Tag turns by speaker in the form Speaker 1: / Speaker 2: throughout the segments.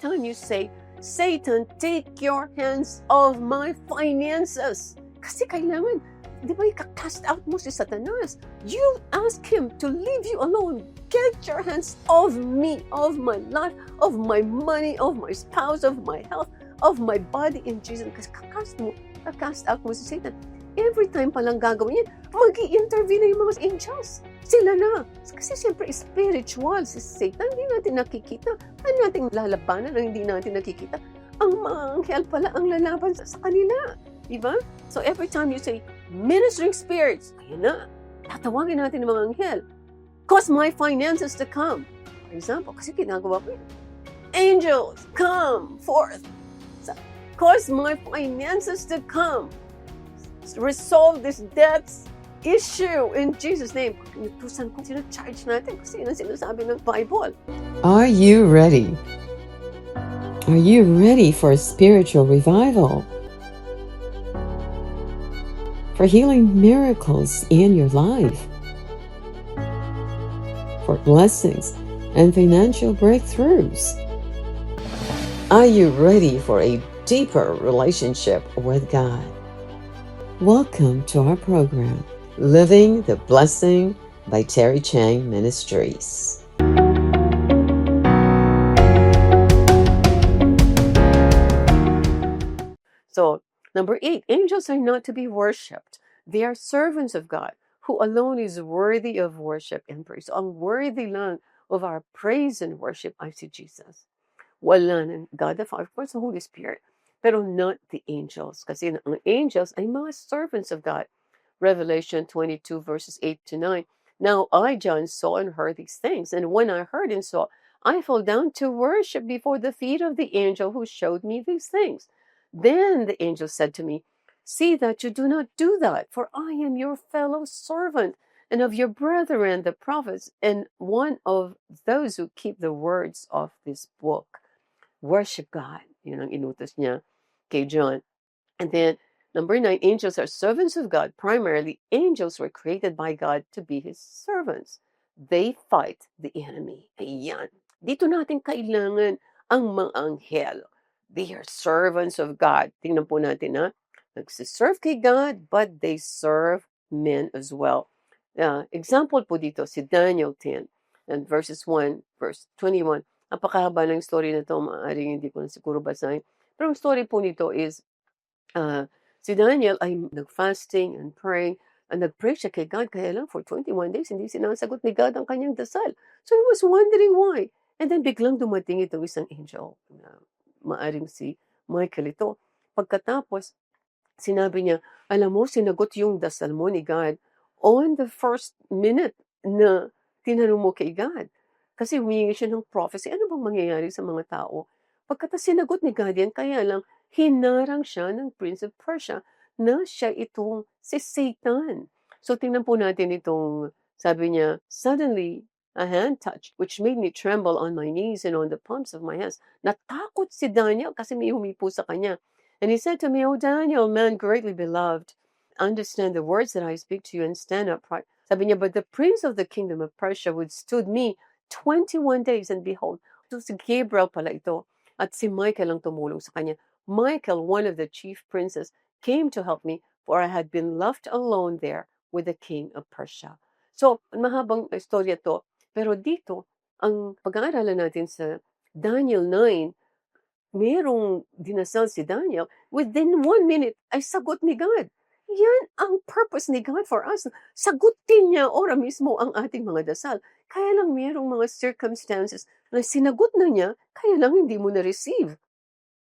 Speaker 1: time you say, Satan, take your hands off my finances. Kasi kailangan, di ba, ika-cast out mo si Satanas. You ask him to leave you alone. Get your hands off me, of my life, of my money, of my spouse, of my health, of my body in Jesus. Kasi ka-cast out mo si Satan. Every time palang gagawin yan, mag-i-intervene na yung mga angels. Sila na. Kasi siyempre spiritual si Satan. Hindi natin nakikita. Ano natin lalabanan ang hindi natin nakikita? Ang mga anghel pala ang lalaban sa kanila. Diba? So every time you say, ministering spirits, ayun na, tatawagin natin ng mga anghel. Cause my finances to come. For example, kasi ginagawa ko yun. Angels, come forth. Cause my finances to come. Resolve this debts issue in Jesus' name. Saan kung sino-charge natin? Kasi yun ang sinasabi ng Bible.
Speaker 2: Are you ready? Are you ready for a spiritual revival? For healing miracles in your life? For blessings and financial breakthroughs? Are you ready for a deeper relationship with God? Welcome to our program, Living the Blessing by Terry Chang Ministries.
Speaker 1: So, number 8, angels are not to be worshipped. They are servants of God, who alone is worthy of worship and praise. So, ang worthy lang of our praise and worship ay si Jesus. Wala ng God the Father, of course, the Holy Spirit, pero not the angels. Kasi ang angels ay mga servants of God. Revelation 22 verses 8 to 9. Now I, John, saw and heard these things. And when I heard and saw, I fell down to worship before the feet of the angel who showed me these things. Then the angel said to me, see that you do not do that, for I am your fellow servant and of your brethren, the prophets, and one of those who keep the words of this book. Worship God. Yun ang inutos niya kay John. And then, number 9, angels are servants of God. Primarily, angels were created by God to be His servants. They fight the enemy. Ayan. Dito natin kailangan ang mga anghel. They are servants of God. Tingnan po natin, ha? Nagsiserve kay God, but they serve men as well. Example po dito, si Daniel 10, and verses 1, verse 21. Napakahaba ng story na ito, maaaring hindi ko na siguro basahin. Pero ang story po nito is, si Daniel ay nag-fasting and praying, and nag-pray siya kay God, kaya lang for 21 days, hindi sinasagot ni God ang kanyang dasal. So he was wondering why. And then biglang dumating itong isang angel, na maaring si Michael ito. Pagkatapos, sinabi niya, alam mo, sinagot yung dasal mo ni God on the first minute na tinanong mo kay God. Kasi humingi siya ng prophecy. Ano bang mangyayari sa mga tao? Pagkatapos sinagot ni God yan, kaya lang hinarang siya ng Prince of Persia na siya itong si Satan. So tingnan po natin itong, sabi niya, suddenly a hand touched, which made me tremble on my knees and on the palms of my hands. Natakot si Daniel kasi may humipo sa kanya. And he said to me, O Daniel, man greatly beloved, understand the words that I speak to you and stand upright. Sabi niya, but the prince of the kingdom of Persia withstood me 21 days, and behold, so si Gabriel pala ito, at si Michael ang tumulong sa kanya. Michael, one of the chief princes, came to help me, for I had been left alone there with the king of Persia. So, mahabang istorya to, pero dito, ang pag-aaralan natin sa Daniel 9, merong dinasal si Daniel, within 1 minute ay sagot ni God. Yan ang purpose ni God for us. Sagutin niya ora mismo ang ating mga dasal. Kaya lang merong mga circumstances na sinagot na niya, kaya lang hindi mo na-receive.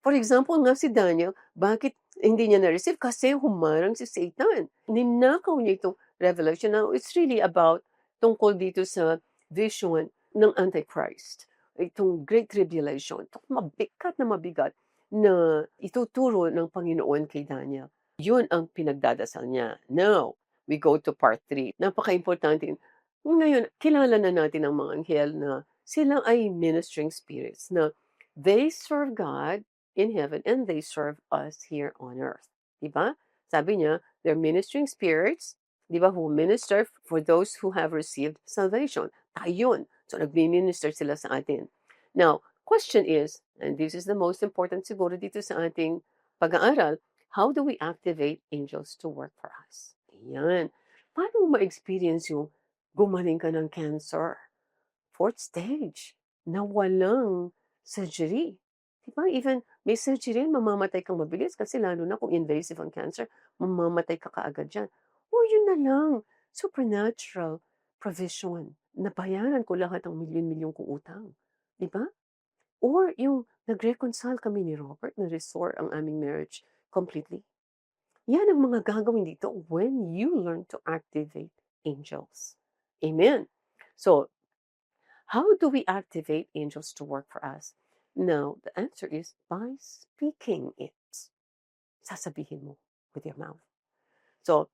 Speaker 1: For example nga si Daniel, bakit hindi niya na-receive? Kasi humarang si Satan. Ninakaw niya itong revelation. Now, it's really about tungkol dito sa vision ng Antichrist. Itong Great Tribulation. Itong mabigat na mabigat na ituturo ng Panginoon kay Daniel. Yun ang pinagdadasal niya. Now, we go to part 3. Napaka-importante. Ngayon, kilala na natin ang mga anghel na sila ay ministering spirits na they serve God in heaven and they serve us here on earth. Diba? Sabi niya, they're ministering spirits, diba, who minister for those who have received salvation. Tayo yun. So, nagmi-minister sila sa atin. Now, question is, and this is the most important siguro dito sa ating pag-aaral, how do we activate angels to work for us? Ayan. Paano mo ma-experience yung gumaling ka ng cancer? 4th stage, na walang surgery. Diba? Even may surgery, mamamatay kang mabilis kasi lalo na kung invasive ang cancer, mamamatay ka kaagad dyan. Or yun na lang, supernatural provision. Nabayaran ko lahat ng milyon-milyon kong utang. Diba? Or yung nag-reconcile kami ni Robert, na-restore ang aming marriage completely. Yan ang mga gagawin dito when you learn to activate angels. Amen. So, how do we activate angels to work for us? Now, the answer is by speaking it. Sasabihin mo with your mouth. So,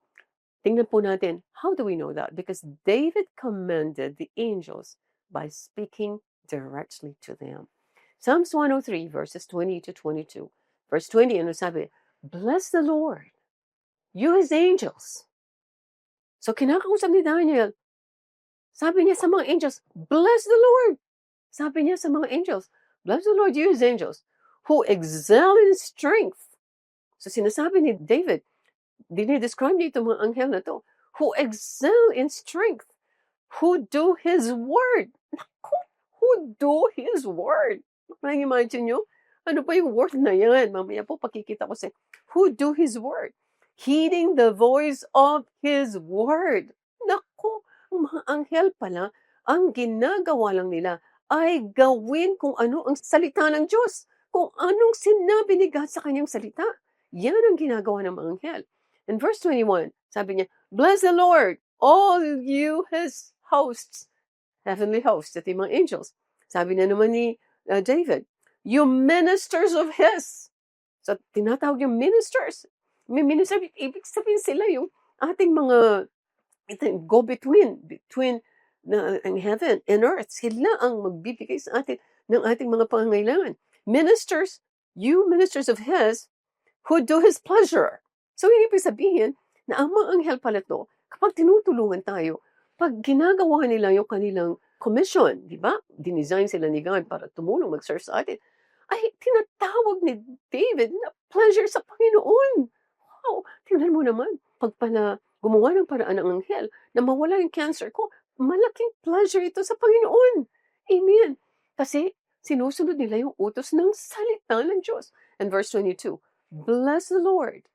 Speaker 1: tingnan po natin, how do we know that? Because David commanded the angels by speaking directly to them. Psalms 103, verses 20 to 22. Verse 20, ano sabi? Bless the Lord, you his angels. So, kinakausap ni Daniel, sabi niya sa mga angels, bless the Lord. Sabi niya sa mga angels, bless the Lord, you his angels, who excel in strength. So sinasabi ni David, dinidescribe dito mga anghel na to, who excel in strength, who do his word. Who do his word. Imagine nyo? Ano pa yung word na yan? Mamaya po pakikita ko sa who do his word. Heeding the voice of his word. Naku, ang mga anghel pala, ang ginagawa lang nila ay gawin kung ano ang salita ng Diyos. Kung anong sinabi ni God sa kanyang salita. Yan ang ginagawa ng mga anghel. In verse 21, sabi niya, bless the Lord, all you his hosts. Heavenly hosts, at yung mga angels. Sabi na naman ni David, you ministers of his. So, tinatawag yung ministers. May minister, ibig sabihin sila yung ating mga go-between, between ang heaven and earth. Sila ang magbibigay sa atin ng ating mga pangangailangan. Ministers, you ministers of his, who do his pleasure. So, ibig sabihin na ang mga anghel pala to, kapag tinutulungan tayo, pag ginagawa nila yung kanilang commission, di ba? Dinesign sila ni God para tumulong mag-serve sa atin. Ay, tinatawag ni David na pleasure sa Panginoon. Wow, tingnan mo naman. Pag pala gumawa ng paraan ng anghel na mawala yung cancer ko, malaking pleasure ito sa Panginoon. Amen. Kasi sinusunod nila yung utos ng salita ng Diyos. And verse 22, bless the Lord,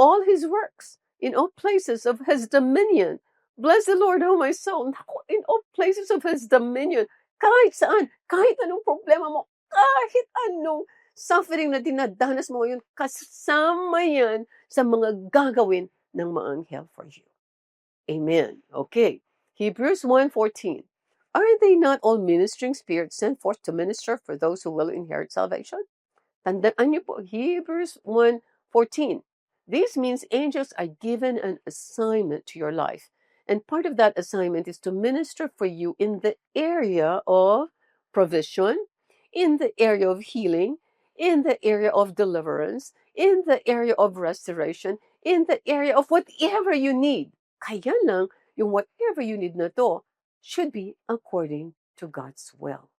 Speaker 1: all his works, in all places of his dominion. Bless the Lord, O my soul. Naku, in all places of his dominion. Kahit saan, kahit anong problema mo, kahit anong suffering na dinadanas mo yun, kasama yan sa mga gagawin ng mga anghel for you. Amen. Okay. Hebrews 1:14. Are they not all ministering spirits sent forth to minister for those who will inherit salvation? Tandaan niyo po, Hebrews 1:14. This means angels are given an assignment to your life. And part of that assignment is to minister for you in the area of provision, in the area of healing, in the area of deliverance, in the area of restoration, in the area of whatever you need. Kaya lang, yung whatever you need na to should be according to God's will.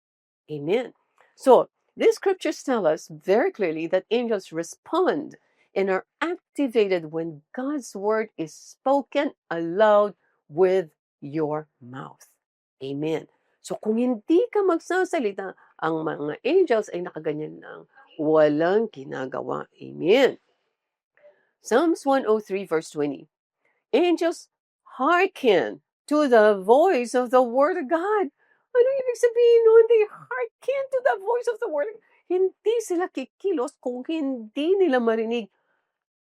Speaker 1: Amen. So, these scriptures tell us very clearly that angels respond and are activated when God's word is spoken aloud with your mouth. Amen. So kung hindi ka magsasalita, ang mga angels ay nakaganyan lang. Walang ginagawa. Amen. Psalms 103 verse 20. Angels hearken to the voice of the word of God. Ano ibig sabihin nun? They hearken to the voice of the word. Hindi sila kikilos kung hindi nila marinig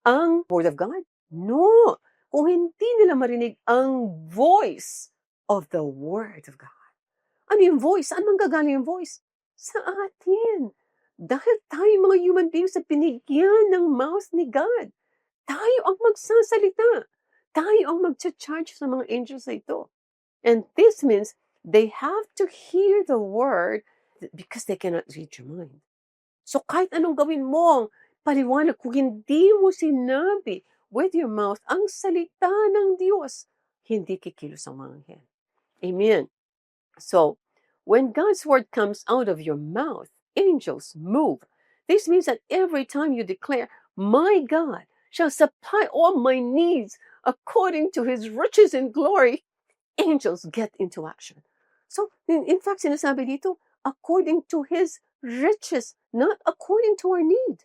Speaker 1: ang word of God. No. Kung hindi nila marinig ang voice of the word of God. Ano yung voice? Saan manggagaling yung voice? Sa atin. Dahil tayo mga human beings na binigyan ng mouth ni God. Tayo ang magsasalita. Tayo ang mag-charge sa mga angels na ito. And this means they have to hear the word because they cannot read your mind. So kahit anong gawin mo, paliwanag, kung hindi mo sinabi with your mouth ang salita ng Diyos, hindi kikilos ang mga anghel. Amen. So, when God's word comes out of your mouth, angels move. This means that every time you declare, my God shall supply all my needs according to his riches and glory, angels get into action. So, in fact, sinasabi dito, according to his riches, not according to our need.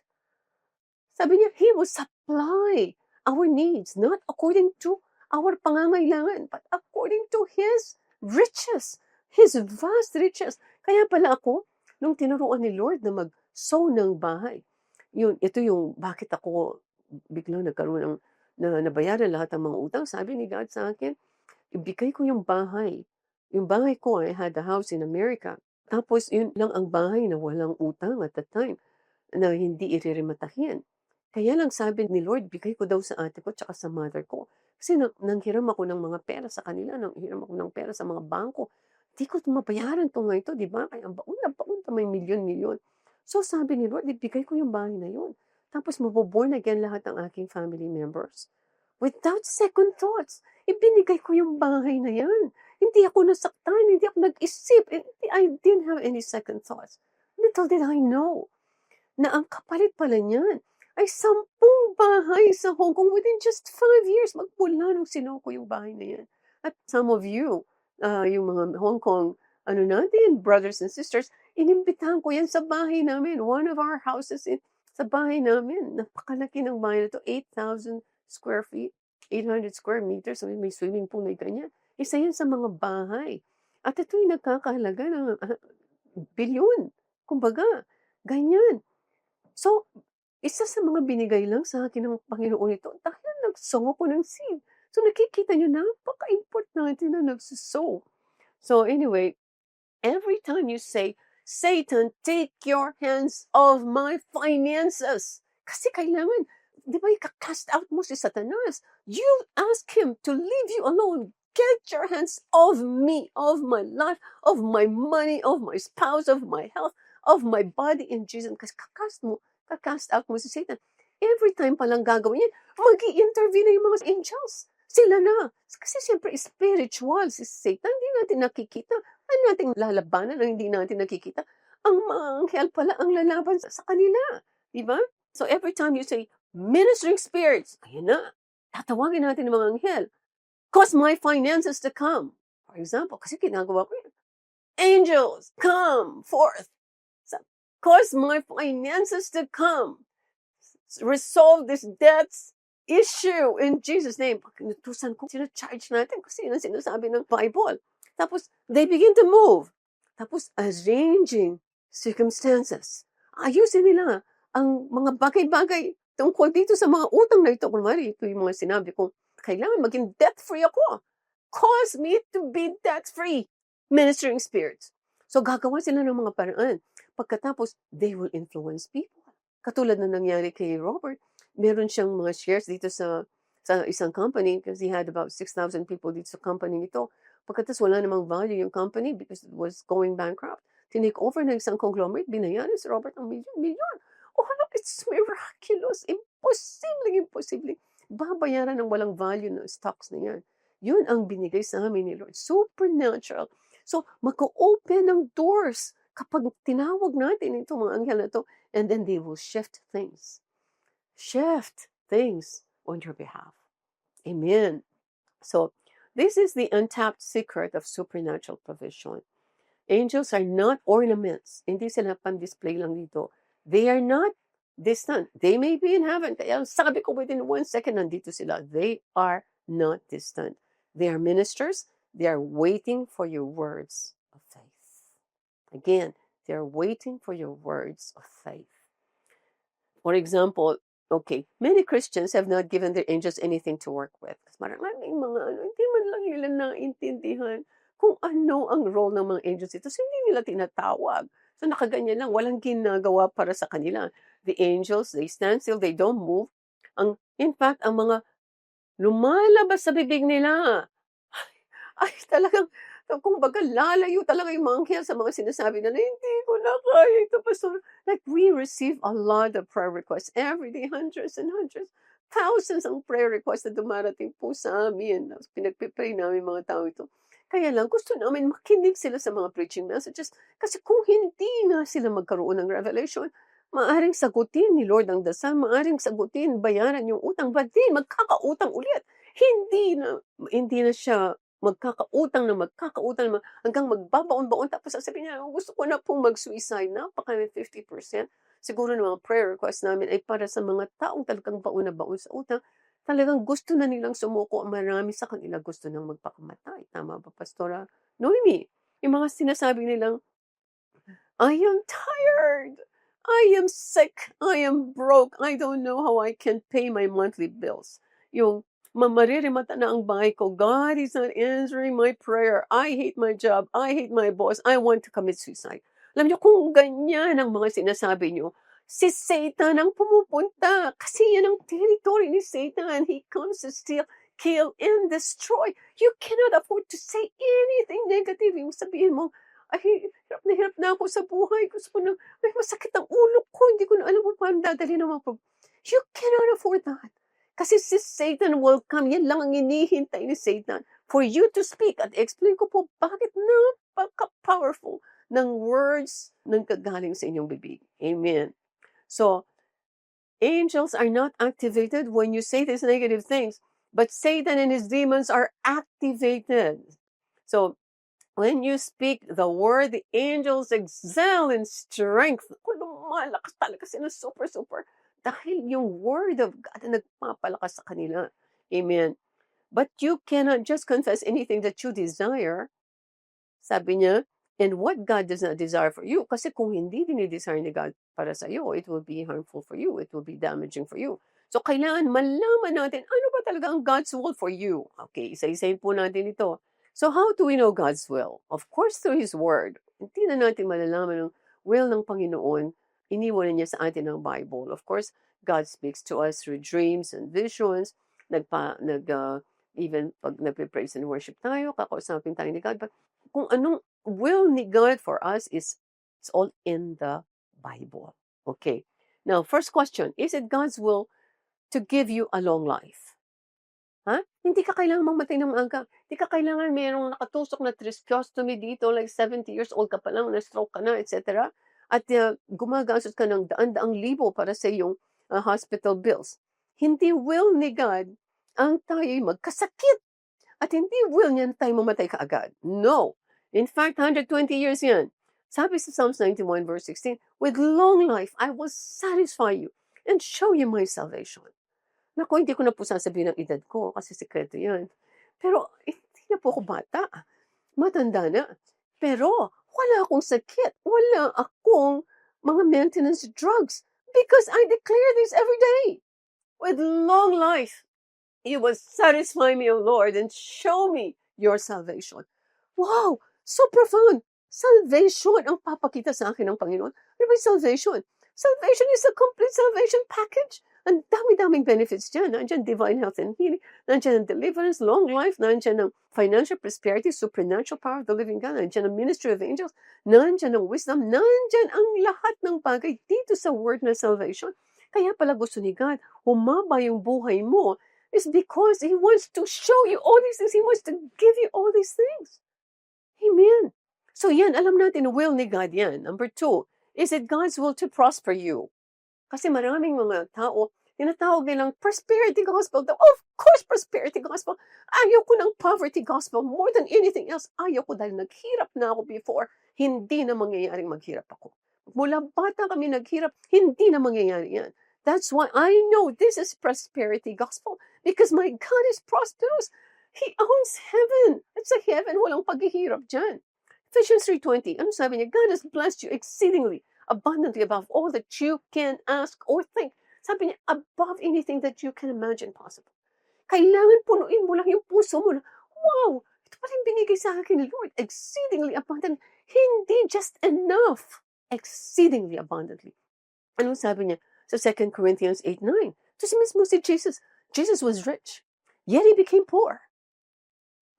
Speaker 1: Sabi niya, he will supply our needs, not according to our pangangailangan, but according to his riches, his vast riches. Kaya pala ako, nung tinuruan ni Lord na mag-sow ng bahay, ito yung bakit ako biglang nagkaroon ng nabayaran lahat ng mga utang. Sabi ni God sa akin, ibigay ko yung bahay. Yung bahay ko, I had a house in America. Tapos yun lang ang bahay na walang utang at the time na hindi irirematahin. Kaya lang sabi ni Lord, bigay ko daw sa ate ko tsaka sa mother ko. Kasi nanghiram ako ng mga pera sa kanila, nanghiram ako ng pera sa mga bangko. Di ko mabayaran to nga ito, di ba? Kaya baon na may milyon-milyon. So sabi ni Lord, ibigay ko yung bahay na yun. Tapos maboborn again lahat ng aking family members. Without second thoughts, ibinigay ko yung bahay na yan. Hindi ako nasaktan, hindi ako nag-isip. I didn't have any second thoughts. Little did I know na ang kapalit pala niyan ay 10 bahay sa Hong Kong within just 5 years. Magmula nung sinuko yung bahay na yan. At some of you, yung mga Hong Kong, natin, brothers and sisters, inimbitahan ko yan sa bahay namin. One of our houses sa bahay namin. Napakalaki ng bahay na to, 8,000 square feet, 800 square meters. May swimming pool na ganyan. Isa yan sa mga bahay. At ito'y nagkakahalaga ng bilyon. Kumbaga, ganyan. So, isa sa mga binigay lang sa akin ng Panginoon ito dahil nagsow ko ng seed. So, nakikita nyo, napaka-importante na nagsusow. So, anyway, every time you say, Satan, take your hands off my finances. Kasi kailangan, di ba, ika-cast out mo si Satanas. You ask him to leave you alone. Get your hands off me, of my life, of my money, of my spouse, of my health, of my body in Jesus. Kasi ka-cast out mo si Satan. Every time palang gagawin yan, mag-i-intervene na yung mga angels. Sila na. Kasi siyempre spiritual si Satan. Hindi natin nakikita. Ano natin lalabanan ang hindi natin nakikita? Ang mga anghel pala ang lalaban sa kanila. Diba? So every time you say, ministering spirits, ayan na, tatawagin natin ng mga anghel. Cause my finances to come. For example, kasi ginagawa ko yun. Angels, come forth. Cause my finances to come. Resolve this debts issue in Jesus' name. Pag inutusan ko, sino-charge natin kasi yun ang sinasabi ng Bible. Tapos, they begin to move. Tapos, arranging circumstances. Ayusin nila ang mga bagay-bagay tungkol dito sa mga utang na ito. Kunwari, ito yung mga sinabi ko, kailangan maging debt-free ako. Cause me to be debt-free. Ministering spirits. So, gagawa sila ng mga paraan. Pagkatapos, they will influence people. Katulad na nangyari kay Robert, meron siyang mga shares dito sa isang company because he had about 6,000 people dito sa company ito. Pagkatapos wala namang value yung company because it was going bankrupt. Tinake over ng isang conglomerate, binayaran si Robert ng milyon. Oh, it's miraculous. Imposible. Babayaran ng walang value ng stocks na yan. Yun ang binigay sa amin ni Lord. Supernatural. So, mag-open ng doors kapag tinawag natin itong mga anghel na ito, and then they will shift things. Shift things on your behalf. Amen. So, this is the untapped secret of supernatural provision. Angels are not ornaments. Hindi sila pan-display lang dito. They are not distant. They may be in heaven. Kaya sabi ko within 1 second, nandito sila. They are not distant. They are ministers. They are waiting for your words of faith. Again, they are waiting for your words of faith. For example, okay, many Christians have not given their angels anything to work with. Maraming mga hindi man lang nila naintindihan kung ano ang role ng mga angels ito. So, hindi nila tinatawag. So, nakaganyan lang. Walang ginagawa para sa kanila. The angels, they stand still, they don't move. In fact, ang mga lumalabas sa bibig nila, ay talagang, kung baga lalayo talaga yung mga anghel sa mga sinasabi na hindi ko na kaya ito, Pastor. Like, we receive a lot of prayer requests every day, hundreds and hundreds, thousands ang prayer requests na dumarating po sa amin. Pinagpipray namin mga tao ito. Kaya lang gusto namin makinig sila sa mga preaching messages kasi kung hindi nga sila magkaroon ng revelation, maaring sagutin ni Lord ang dasal, maaring sagutin, bayaran yung utang, but di magkakautang ulit. Hindi na siya magkakautang hanggang magbabaon-baon tapos sasabihin niya, gusto ko na pong mag-suicide, napaka 50%. Siguro ng mga prayer request namin ay para sa mga taong talagang baon na baon sa utang. Talagang gusto na nilang sumuko, marami sa kanila gusto nang magpakamatay. Tama ba, Pastora Noemi? Yung mga sinasabi nilang, I am tired. I am sick. I am broke. I don't know how I can pay my monthly bills. Yung mamariremata na ang bahay ko. God is not answering my prayer. I hate my job. I hate my boss. I want to commit suicide. Alam niyo, kung ganyan ang mga sinasabi niyo, si Satan ang pumupunta. Kasi yan ang territory ni Satan. He comes to steal, kill, and destroy. You cannot afford to say anything negative. Yung sabihin mo, ay, hirap na ako sa buhay. Gusto ko na, ay, masakit ang ulo ko. Hindi ko na alam kung paano dadali ng mga problem. You cannot afford that. Kasi si Satan will come. Yan lang ang inihintay ni Satan. For you to speak. At explain ko po bakit napaka-powerful ng words ng kagaling sa inyong bibig. Amen. So, angels are not activated when you say these negative things. But Satan and his demons are activated. So, when you speak the word, the angels excel in strength. Lumalakas talaga sila super. Dahil yung word of God na nagpapalakas sa kanila. Amen. But you cannot just confess anything that you desire. Sabi niya, and what God does not desire for you. Kasi kung hindi dinidesire ni God para sa iyo, it will be harmful for you. It will be damaging for you. So, kailangan malaman natin, ano ba talaga ang God's will for you? Okay, isa-isahin po natin ito. So, how do we know God's will? Of course, through His Word. Hindi na natin malalaman ang will ng Panginoon. Iniwan niya sa atin ang Bible. Of course, God speaks to us through dreams and visions. Even pag nagpe-praise and worship tayo, kakausapin tayo ni God. But kung anong will ni God for us it's all in the Bible. Okay. Now, first question, is it God's will to give you a long life? Hindi ka kailangan mamatay ng maaga. Hindi ka kailangan mayroong nakatusok na tracheostomy dito, like 70 years old ka pa lang, na-stroke ka na, etc. At gumagastos ka ng daan-daang libo para sa iyong hospital bills. Hindi will ni God ang tayo'y magkasakit. At hindi will niya na tayo mamatay kaagad. No. In fact, 120 years yan. Sabi sa Psalms 91 verse 16, with long life, I will satisfy you and show you my salvation. Naku, hindi ko na po sasabihin ang edad ko kasi sekreto yan. Pero hindi na po ako bata. Matanda na. Pero wala akong sakit. Wala akong mga maintenance drugs because I declare this every day. With long life, you will satisfy me, O Lord, and show me your salvation. Wow! So profound! Salvation ang papakita sa akin ng Panginoon. Ano ba yung salvation? Salvation is a complete salvation package. Ang dami-daming benefits dyan. Nandiyan divine health and healing. Nandiyan ang deliverance, long life. Nandiyan ang financial prosperity, supernatural power of the living God. Nandiyan ang ministry of angels. Nandiyan ang wisdom. Nandiyan ang lahat ng bagay dito sa word na salvation. Kaya pala gusto ni God, humaba yung buhay mo is because He wants to show you all these things. He wants to give you all these things. Amen. So yan, alam natin, will ni God yan. Number 2, is it God's will to prosper you? Kasi maraming mga tao, tinatawag nilang prosperity gospel. Of course, prosperity gospel. Ayaw ko ng poverty gospel more than anything else. Ayaw ko dahil naghirap na ako before. Hindi na mangyayaring maghirap ako. Mula bata kami naghirap, hindi na mangyayari yan. That's why I know this is prosperity gospel because my God is prosperous. He owns heaven. It's a heaven, walang paghihirap dyan. Ephesians 3:20, ano sabi niya? God has blessed you exceedingly, abundantly above all that you can ask or think. Sabi niya, above anything that you can imagine possible. Kailangan punuin mo lang yung puso mo. Wow! Ito pa rin binigay sa akin, Lord. Exceedingly abundant. Hindi just enough. Exceedingly abundantly. Anong sabi niya sa 2 Corinthians 8:9? Ito si mismo si Jesus. Jesus was rich, yet He became poor.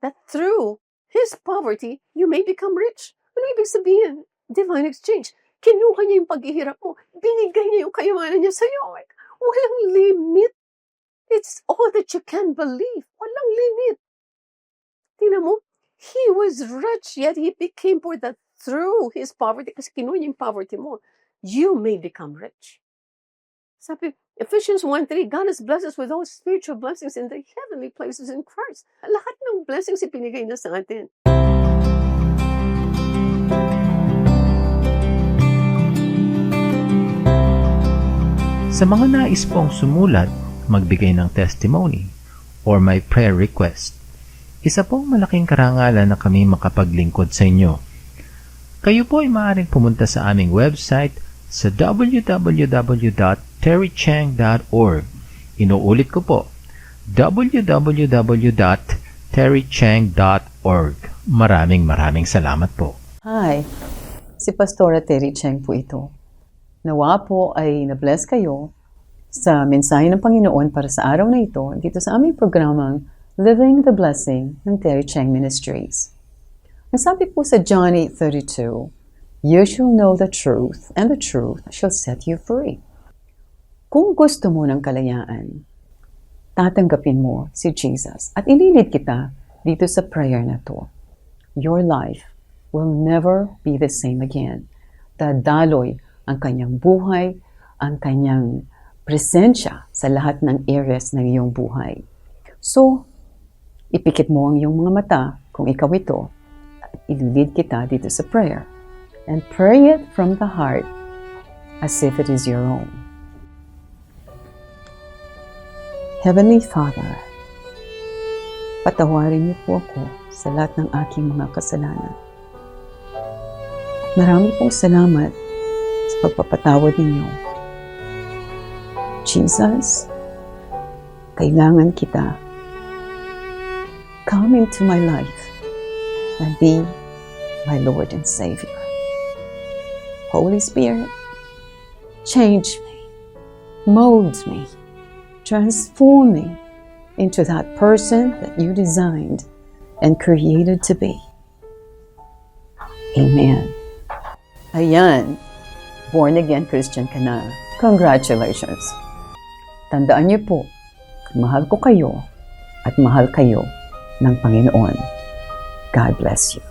Speaker 1: That through His poverty, you may become rich. Ano ibig sabihin? Divine exchange. Kinuha niya yung paghihirap mo. Binigay niya yung kayamanan niya sa'yo. Walang limit. It's all that you can believe. Walang limit. Tingnan mo, He was rich, yet he became poor that through his poverty, kasi kinuha niya yung poverty mo, you may become rich. Sabi, Ephesians 1:3, God has blessed us with all spiritual blessings in the heavenly places in Christ. Lahat ng blessings ipinigay na sa atin.
Speaker 3: Sa mga nais pong sumulat, magbigay ng testimony, or may prayer request, isa pong malaking karangalan na kami makapaglingkod sa inyo. Kayo po ay maaaring pumunta sa aming website sa www.terrychang.org. Inuulit ko po, www.terrychang.org. Maraming salamat po.
Speaker 4: Hi, si Pastora Terry Chang po ito. Nawa po ay na-bless kayo sa mensahe ng Panginoon para sa araw na ito dito sa aming programang Living the Blessing ng Terry Chang Ministries. Ang sabi po sa John 8:32, "You shall know the truth, and the truth shall set you free." Kung gusto mo ng kalayaan, tatanggapin mo si Jesus at ililid kita dito sa prayer na to. Your life will never be the same again. Dadaloy ang kanyang buhay, ang kanyang presensya sa lahat ng areas ng iyong buhay. So, ipikit mo ang iyong mga mata kung ikaw ito at ililid kita dito sa prayer. And pray it from the heart as if it is your own. Heavenly Father, patawarin niyo po ako sa lahat ng aking mga kasalanan. Marami pong salamat sa pagpapatawad ninyo. Jesus, kailangan kita. Come into my life and be my Lord and Savior. Holy Spirit, change me, mold me, transform me into that person that you designed and created to be. Amen. Ayan, born again Christian ka na. Congratulations. Tandaan niyo po, mahal ko kayo at mahal kayo ng Panginoon. God bless you.